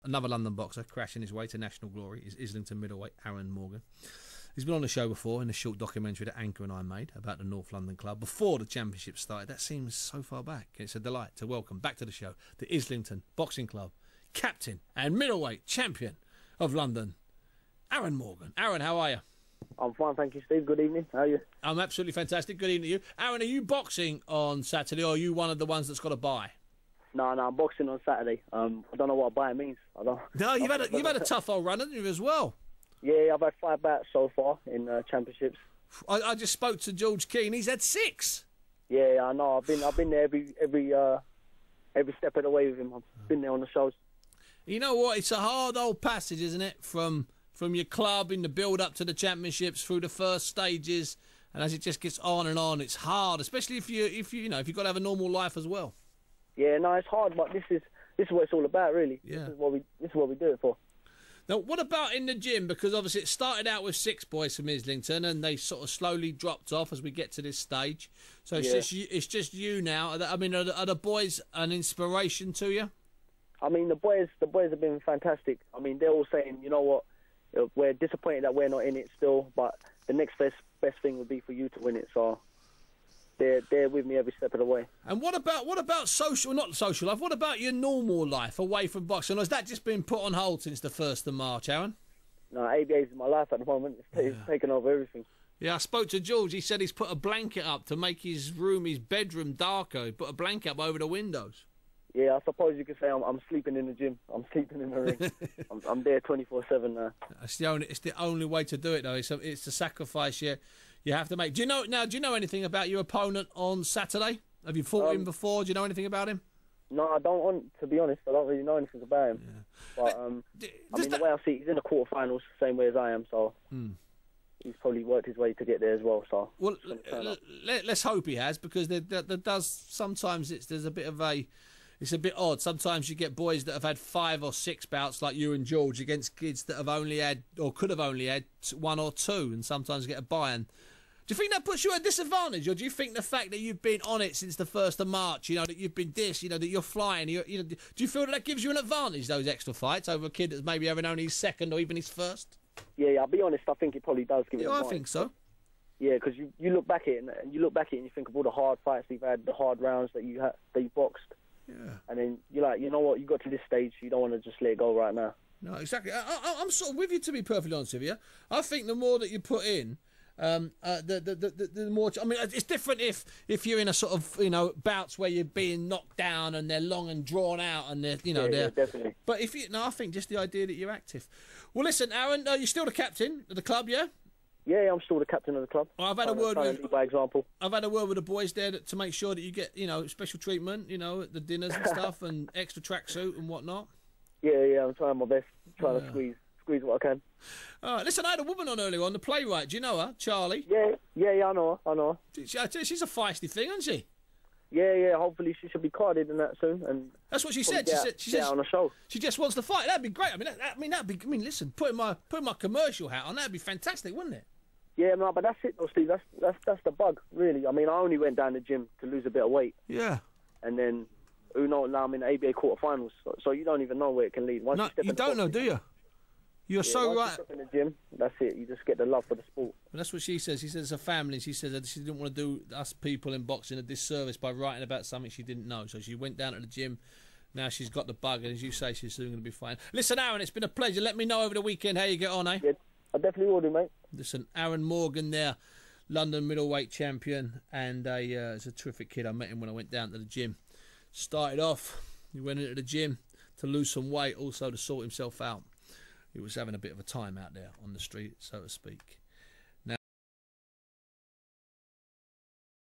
another London boxer crashing his way to national glory is Islington middleweight Aaron Morgan. He's been on the show before in a short documentary that Anchor and I made about the North London club before the championship started. That seems so far back. It's a delight to welcome back to the show the Islington Boxing Club captain and middleweight champion of London, Aaron Morgan. Aaron, how are you? I'm fine, thank you, Steve. Good evening. How are you? I'm absolutely fantastic. Good evening to you. Aaron, are you boxing on Saturday, or are you one of the ones that's got a bye? No, I'm boxing on Saturday. I don't know what a bye means. I don't. No, you've had a tough old run, haven't you, as well? Yeah, I've had 5 bouts so far in championships. I just spoke to George Keane. He's had 6. Yeah, I know. I've been there every step of the way with him. I've been there on the shows. You know what? It's a hard old passage, isn't it? From your club in the build up to the championships, through the first stages, and as it just gets on and on, it's hard, especially if you've got to have a normal life as well. Yeah, no, it's hard, but this is what it's all about, really. Yeah. This is what we do it for. Now, what about in the gym? Because obviously it started out with 6 boys from Islington, and they sort of slowly dropped off as we get to this stage. So it's just you now. I mean, are the boys an inspiration to you? I mean, the boys have been fantastic. I mean, they're all saying, you know what, we're disappointed that we're not in it still, but the next best thing would be for you to win it. So they're with me every step of the way. And what about social? Not social life. What about your normal life away from boxing? Or has that just been put on hold since the 1st of March, Aaron? No, ABA is my life at the moment. It's taken over everything. Yeah, I spoke to George. He said he's put a blanket up to make his bedroom darker. He put a blanket up over the windows. Yeah, I suppose you could say I'm sleeping in the gym. I'm sleeping in the ring. I'm there 24/7 now. It's the only way to do it, though. It's a sacrifice you have to make. Do you know anything about your opponent on Saturday? Have you fought him before? Do you know anything about him? No, I don't. To be honest, I don't really know anything about him. Yeah. But I mean, the way I see it, he's in the quarterfinals, same way as I am. So. He's probably worked his way to get there as well. So let's hope he has, because there does sometimes there's a bit of it's a bit odd. Sometimes you get boys that have had 5 or 6 bouts like you and George against kids that have only had or could have only had 1 or 2, and sometimes get a bye. And do you think that puts you at a disadvantage, or do you think the fact that you've been on it since the 1st of March, that you've been that you're flying, do you feel that gives you an advantage, those extra fights, over a kid that's maybe having only his 2nd or even his 1st? Yeah, I'll be honest, I think it probably does give it an advantage. I think so. Yeah, because you look back at it and you think of all the hard fights we've had, the hard rounds that you boxed. Yeah. And then you're like, you know what, you got to this stage, you don't want to just let it go right now. No, exactly. I'm sort of with you, to be perfectly honest with you. I think the more that you put in, the more. I mean, it's different if you're in a sort of bouts where you're being knocked down and they're long and drawn out and they're yeah, definitely. But I think just the idea that you're active. Well, listen, Aaron, you're still the captain of the club, yeah? Yeah, I'm still the captain of the club. Well, I've had a word with by example. I've had a word with the boys there to make sure that you get special treatment, at the dinners and stuff, and extra tracksuit and whatnot. Yeah, I'm trying my best, trying to squeeze what I can. All right, listen, I had a woman on earlier on, the playwright. Do you know her, Charlie? Yeah, I know her. She's a feisty thing, isn't she? Yeah. Hopefully she should be carded in that soon, and that's what she said. She said on the show. She just wants to fight. That'd be great. Listen, putting my commercial hat on, that'd be fantastic, wouldn't it? Yeah, no, but that's it, though, Steve. That's the bug, really. I mean, I only went down the gym to lose a bit of weight. Yeah. And then, who knows? Now I'm in the ABA quarterfinals, so you don't even know where it can lead. You don't know, do you? You're so right. You step in the gym, that's it. You just get the love for the sport. Well, that's what she says. She says it's a family. She says that she didn't want to do us people in boxing a disservice by writing about something she didn't know. So she went down to the gym. Now she's got the bug, and as you say, she's soon going to be fine. Listen, Aaron, it's been a pleasure. Let me know over the weekend how you get on, eh? Yeah, I definitely will do, mate. Listen, Aaron Morgan there, London middleweight champion, and he's a terrific kid. I met him when I went down to the gym. Started off, he went into the gym to lose some weight, also to sort himself out. He was having a bit of a time out there on the street, so to speak.